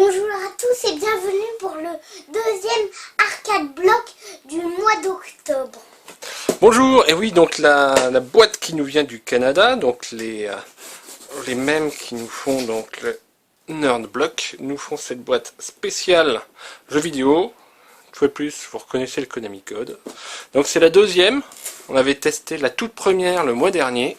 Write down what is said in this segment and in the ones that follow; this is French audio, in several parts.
Bonjour à tous et bienvenue pour le deuxième arcade block du mois d'octobre. Bonjour, et oui, donc la boîte qui nous vient du Canada, donc les mêmes qui nous font donc le Nerd Block, nous font cette boîte spéciale jeux vidéo. Une fois de plus, vous reconnaissez le Konami Code. Donc c'est la deuxième, on avait testé la toute première le mois dernier.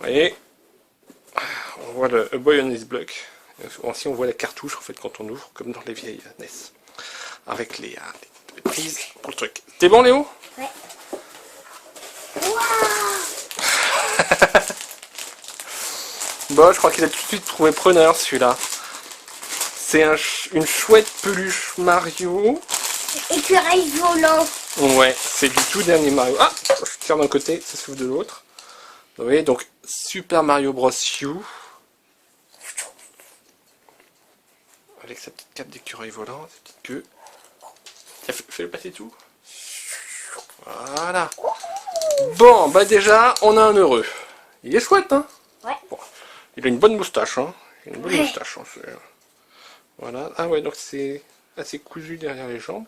Vous voyez, on voit le A Boy on His Block. Ainsi on voit la cartouche en fait quand on ouvre, comme dans les vieilles NES. Avec les prises pour le truc. T'es bon Léo? Ouais. Waouh! Bon, je crois qu'il a tout de suite trouvé preneur celui-là. C'est une chouette peluche Mario. Écureuil volant. Ouais, c'est du tout dernier Mario. Ah, je tire d'un côté, ça s'ouvre de l'autre. Vous voyez, donc Super Mario Bros. U. Avec sa petite cape d'écureuil volant, sa petite queue. Tiens, fais-le passer tout. Voilà. Bon, bah déjà, on a un heureux. Il est chouette, hein? Ouais. Bon, il a une bonne moustache, hein? Une bonne Ouais. moustache, hein, voilà. Ah ouais, donc c'est assez cousu derrière les jambes.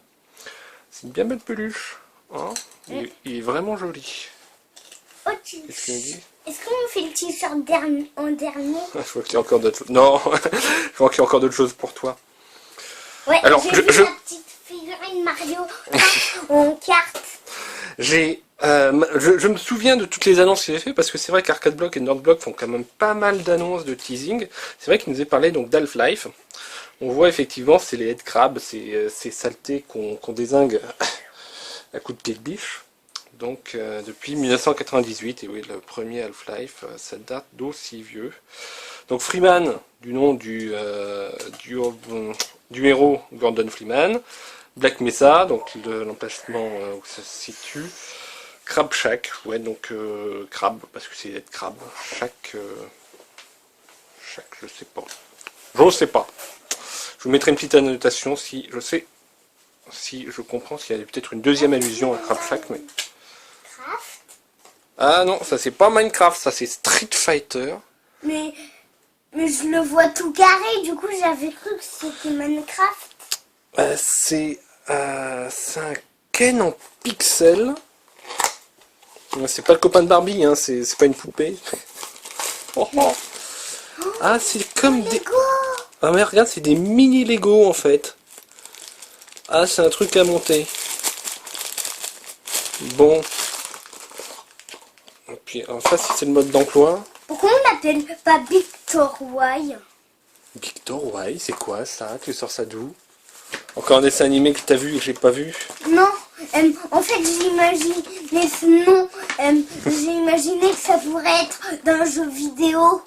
C'est une bien belle peluche. Hein? Il est vraiment joli. Oh, Qu'est-ce qu'il me dit? Est-ce qu'on fait le t-shirt en dernier? Je vois qu'il y a encore d'autres choses. Non, je vois qu'il y a encore d'autres choses pour toi. Ouais, Alors, j'ai vu la petite figurine Mario en carte. Je me souviens de toutes les annonces qu'il avait fait, parce que c'est vrai qu'Arcade Block et Nerd Block font quand même pas mal d'annonces de teasing. C'est vrai qu'il nous a parlé donc d'Half-Life. On voit effectivement c'est les headcrabs, ces saletés qu'on dézingue à coups de pied de biche. Donc depuis 1998, et oui, le premier Half-Life, ça date d'aussi vieux. Donc Freeman, du nom du héros Gordon Freeman. Black Mesa, donc l'emplacement où ça se situe. Crab Shack, ouais, donc crabe, parce que c'est être crabe. Shack, je sais pas. Je sais pas. Je vous mettrai une petite annotation si je sais, si je comprends, s'il y a peut-être une deuxième allusion à Crab Shack, mais... Craft. Ah non, ça c'est pas Minecraft, ça c'est Street Fighter. Mais je le vois tout carré, du coup j'avais cru que c'était Minecraft. C'est un Ken en pixels. C'est pas le copain de Barbie, hein, c'est pas une poupée. Oh, oh. Ah, c'est comme des... Lego. Ah mais regarde, c'est des mini Lego en fait. Ah, c'est un truc à monter. Bon. Et puis, en face, c'est le mode d'emploi. Pourquoi on l'appelle pas Victor Y? Victor, ouais, c'est quoi ça? Tu sors ça d'où? Encore un dessin animé que t'as vu et que j'ai pas vu? Non, en fait j'ai imaginé ce nom, j'ai imaginé que ça pourrait être d'un jeu vidéo.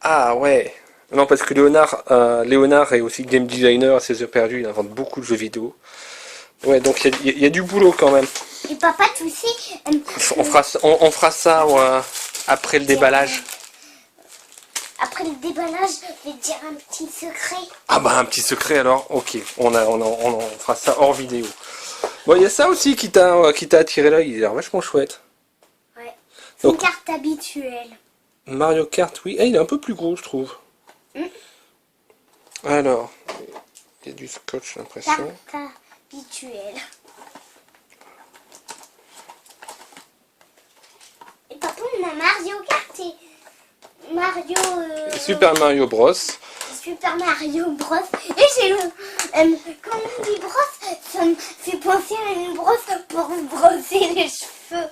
Ah ouais. Non, parce que Léonard est aussi game designer à ses heures perdues, il invente beaucoup de jeux vidéo. Ouais, donc il y a du boulot quand même. Et papa, tu sais, On fera ça après le déballage. après le déballage, je vais te dire un petit secret. Ah bah un petit secret alors, ok, on fera ça hors vidéo. Bon, il y a ça aussi qui t'a attiré l'œil, il a l'air vachement chouette. Ouais, c'est Donc, une carte habituelle. Mario Kart, oui, il est un peu plus gros je trouve. Alors, il y a du scotch j'ai l'impression. Carte habituelle. Et papa, on a Mario Kart et Mario... Super Mario Bros. Super Mario Bros. Et j'ai quand on dit brosse, ça me fait penser à une brosse pour brosser les cheveux.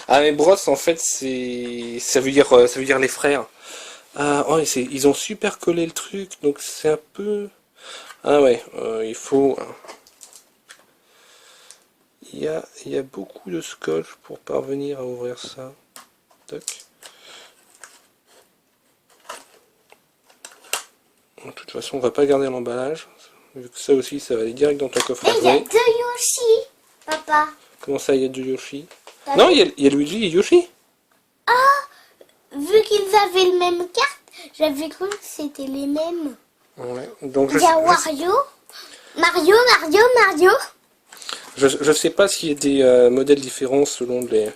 Ah mais Bros en fait ça veut dire les frères. Ah ouais, ils ont super collé le truc, donc c'est un peu... Ah ouais, il faut... Il y a beaucoup de scotch pour parvenir à ouvrir ça. Toc. De toute façon, on va pas garder l'emballage, vu que ça aussi, ça va aller direct dans ton coffre Et à il y a jouer. deux Yoshi, papa. Comment ça, il y a du Yoshi? T'as Non, vu il y a Luigi et Yoshi. Vu qu'ils avaient le même carte, j'avais cru que c'était les mêmes. Ouais, donc Il y a Wario, Mario. je sais pas s'il y a des modèles différents selon les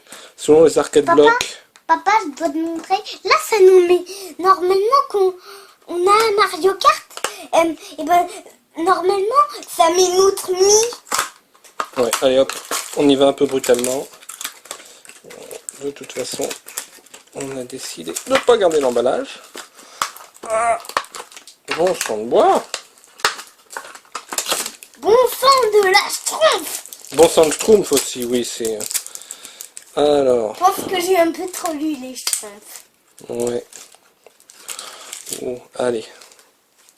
arcade Papa, blocks. Papa, je dois te montrer. Là, ça nous met normalement qu'on a un Mario Kart. et ben, normalement, ça met notre mi. Ouais, allez hop, on y va un peu brutalement. De toute façon, on a décidé de ne pas garder l'emballage. Ah, bon sang de bois. Bon sang de la schtroumpf. Bon sang de schtroumpf aussi, oui, c'est... Alors, Je pense que j'ai un peu trop lu les schtroumpfs. ouais. Oh, allez,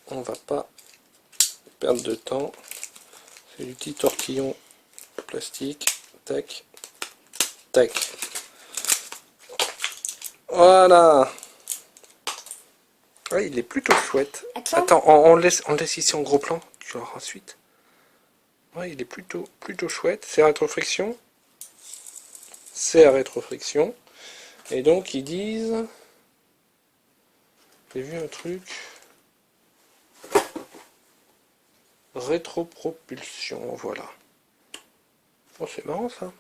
on va pas perdre de temps. C'est du petit tortillon plastique. Tac, tac. Voilà. Ouais, il est plutôt chouette. Attends, on le laisse ici en gros plan. Tu verras ensuite. Ouais, il est plutôt chouette. C'est à rétroflexion. C'est à rétroflexion. Et donc ils disent... J'ai vu un truc... Rétropropulsion, voilà. Oh, c'est marrant ça.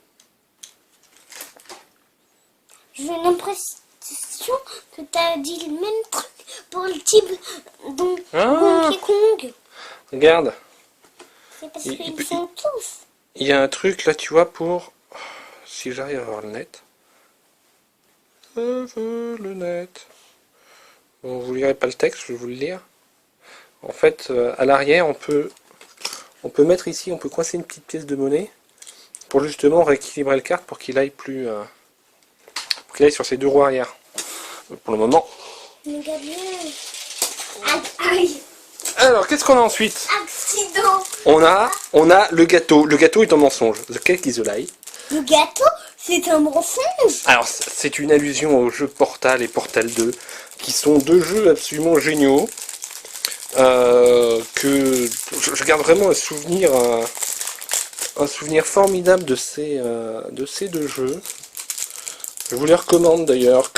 J'ai l'impression que tu as dit le même truc pour le type Donkey Kong. Regarde, C'est parce Il- qu'ils il peut- sont tous. il y a un truc là, tu vois, pour... Si j'arrive à avoir le net. Je veux le net. Bon, vous lirez pas le texte, je vais vous le lire. En fait, à l'arrière, on peut mettre ici, on peut coincer une petite pièce de monnaie pour justement rééquilibrer le kart pour qu'il aille plus... pour qu'il aille sur ses deux roues arrière. Pour le moment. Regarde bien. Aïe, Alors, qu'est-ce qu'on a ensuite? accident. On a le gâteau. Le gâteau est un mensonge. The cake is a lie. Le gâteau, c'est un mensonge. Alors, c'est une allusion aux jeux Portal et Portal 2, qui sont deux jeux absolument géniaux, que je garde vraiment un souvenir formidable de ces deux jeux. Je vous les recommande d'ailleurs.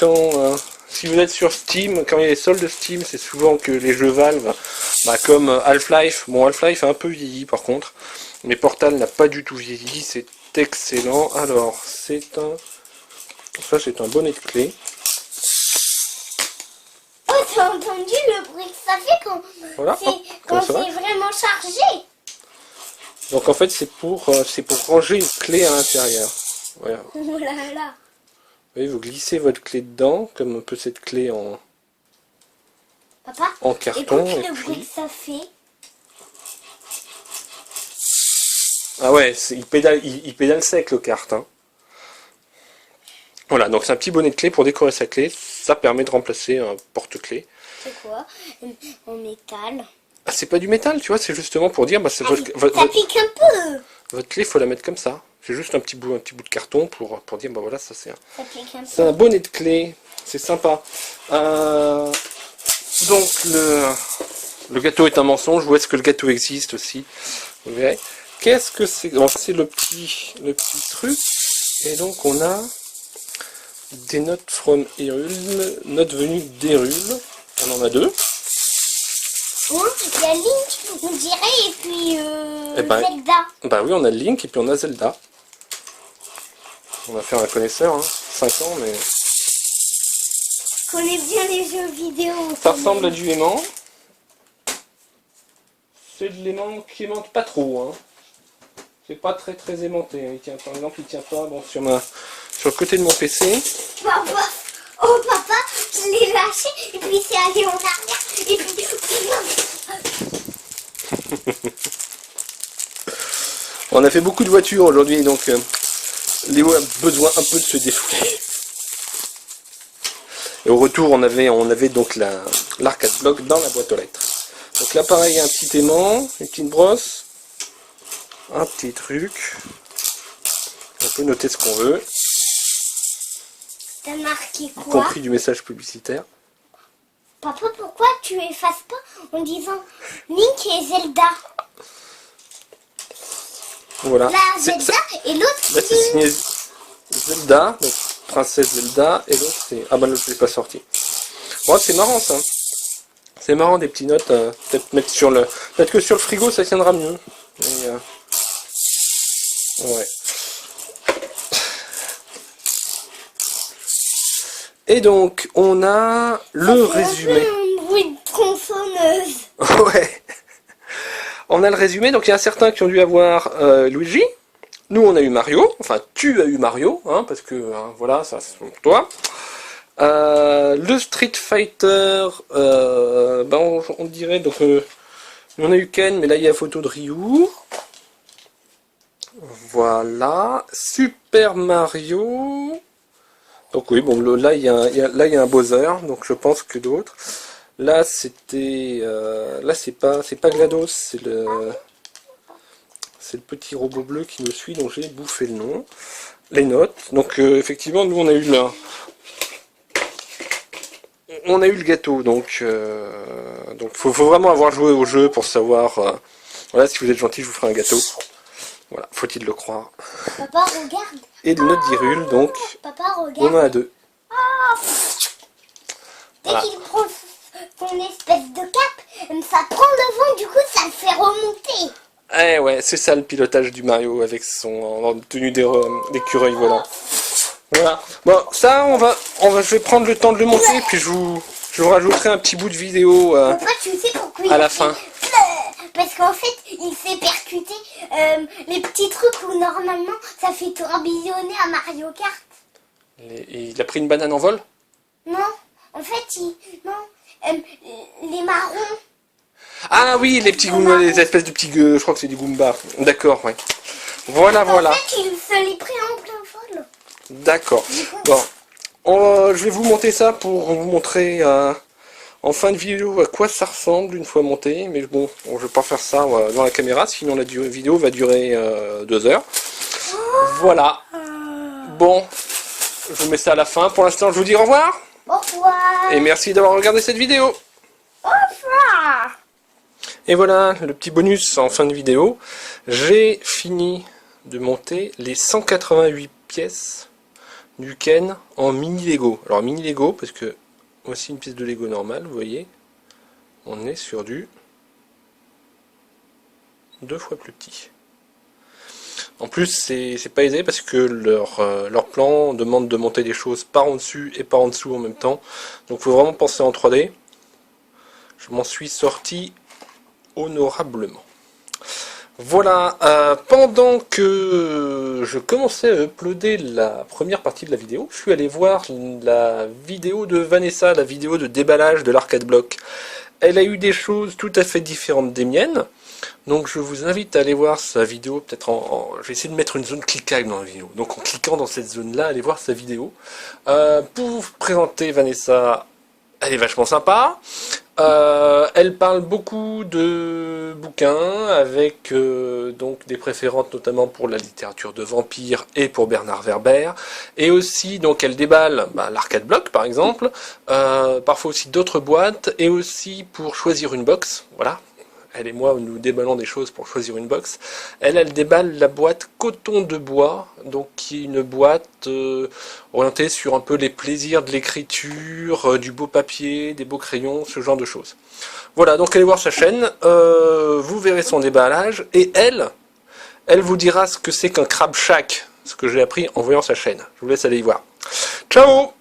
Si vous êtes sur Steam, quand il y a les soldes de Steam, c'est souvent que les jeux Valve, comme Half-Life, bon Half-Life a un peu vieilli par contre, mais Portal n'a pas du tout vieilli, c'est excellent. Alors, ça c'est un bonnet de clé. Oh, t'as entendu le bruit que ça fait quand Voilà, hop, quand comme ça. c'est vraiment chargé. Donc en fait c'est pour ranger une clé à l'intérieur. Voilà. Oh là là. Vous voyez, vous glissez votre clé dedans, comme un peu cette clé en Papa, carton. écoute Et le bruit puis... que ça fait. Ah ouais, il pédale sec le kart. Hein. Voilà, donc c'est un petit bonnet de clé pour décorer sa clé. Ça permet de remplacer un porte-clé. C'est quoi? En métal. Ah, c'est pas du métal, tu vois, c'est justement pour dire, c'est Ça pique un peu. votre clé, faut la mettre comme ça. C'est juste un petit bout de carton pour dire, voilà, ça c'est Ça pique un c'est peu. un bonnet de clé. C'est sympa. Donc le gâteau est un mensonge. Où est-ce que le gâteau existe aussi? Vous verrez. Qu'est-ce que c'est? C'est le petit truc. Et donc on a des notes from Hyrule, notes venues d'Hyrule. On en a deux. Bon, il y a Link, on dirait, et puis Zelda. Bah oui, on a Link et puis on a Zelda. On va faire un connaisseur, hein. 5 ans, mais... Je connais bien les jeux vidéo. Ça ressemble à du aimant. C'est de l'aimant qui aimante pas trop, hein. C'est pas très aimanté. Il tient, par exemple, il tient pas bon, sur le côté de mon PC. Papa, oh papa, je l'ai lâché, et puis c'est allé en arrière, et puis... On a fait beaucoup de voitures aujourd'hui, donc Léo a besoin un peu de se défouler. Et au retour, on avait donc l'arcade block dans la boîte aux lettres. Donc là, pareil, un petit aimant, une petite brosse, un petit truc. On peut noter ce qu'on veut, T'as marqué y quoi? compris du message publicitaire. Papa, pourquoi tu effaces pas en disant Link et Zelda? Voilà. Là, Zelda, et l'autre Là, c'est signé Zelda, donc Princesse Zelda, et l'autre c'est... Ah bah l'autre je l'ai pas sorti. Bon, c'est marrant ça. C'est marrant des petites notes, peut-être mettre sur le... Peut-être que sur le frigo ça tiendra mieux. Mais, ouais. Et donc, on a le résumé. un peu un bruit de tronçonneuse. Ouais. On a le résumé, donc il y a certains qui ont dû avoir Luigi. Nous, on a eu Mario. Enfin, tu as eu Mario, hein, parce que, hein, voilà, ça c'est pour toi. Le Street Fighter, on dirait, donc, on a eu Ken, mais là, il y a la photo de Ryu. Voilà. Super Mario. Donc oui, bon, là, il y a un Bowser, donc je pense que d'autres. Là, c'était... là, c'est pas GLaDOS, c'est le petit robot bleu qui nous suit, donc j'ai bouffé le nom. Les notes. Donc, effectivement, nous, on a eu le gâteau, donc faut vraiment avoir joué au jeu pour savoir... voilà, si vous êtes gentil, je vous ferai un gâteau. Voilà, faut-il le croire. Papa, regarde. Et de notre virule, donc, Papa, on regarde. en a 2. Dès Voilà. qu'il prend son espèce de cap, ça prend le vent, du coup, ça le fait remonter. Eh ouais, c'est ça le pilotage du Mario avec son tenue d'écureuil volant. Voilà. Bon, ça, je vais prendre le temps de le monter, puis je vous rajouterai un petit bout de vidéo Papa, tu sais pourquoi à la fin. Parce qu'en fait, il s'est percuté les petits trucs où normalement ça fait tourbillonner à Mario Kart. Il a pris une banane en vol? Non, en fait, les marrons. Ah oui, les petits Goombas, les espèces de petits... je crois que c'est des Goombas. D'accord, ouais. Voilà. En fait, il se les pris en plein vol. D'accord. Bon, je vais vous monter ça pour vous montrer en fin de vidéo à quoi ça ressemble une fois monté. Mais bon, je vais pas faire ça dans la caméra, sinon la vidéo va durer 2 heures. Voilà. Bon, je vous mets ça à la fin. Pour l'instant, je vous dis au revoir. Au revoir. Et merci d'avoir regardé cette vidéo. Au revoir. Et voilà, le petit bonus en fin de vidéo. J'ai fini de monter les 188 pièces du Ken en mini Lego. Alors mini Lego, parce que voici une pièce de Lego normale, vous voyez. On est sur du 2 fois plus petit. En plus, c'est pas aisé parce que leur plan demande de monter des choses par en dessus et par en dessous en même temps. Donc il faut vraiment penser en 3D. Je m'en suis sorti honorablement. Voilà, pendant que je commençais à uploader la première partie de la vidéo, je suis allé voir la vidéo de Vanessa, la vidéo de déballage de l'arcade block. Elle a eu des choses tout à fait différentes des miennes, donc je vous invite à aller voir sa vidéo, peut-être je vais essayer de mettre une zone cliquable dans la vidéo, donc en cliquant dans cette zone-là, allez voir sa vidéo. Pour vous présenter Vanessa, elle est vachement sympa. Elle parle beaucoup de bouquins avec donc des préférences notamment pour la littérature de vampires et pour Bernard Werber, et aussi donc elle déballe l'arcade block par exemple, parfois aussi d'autres boîtes, et aussi pour choisir une box. Voilà, elle et moi nous déballons des choses pour choisir une box. Elle déballe la boîte Coton de Bois, donc qui est une boîte orientée sur un peu les plaisirs de l'écriture, du beau papier, des beaux crayons, ce genre de choses. Voilà, donc allez voir sa chaîne, vous verrez son déballage, et elle vous dira ce que c'est qu'un Crab Shack, ce que j'ai appris en voyant sa chaîne. Je vous laisse aller y voir. Ciao!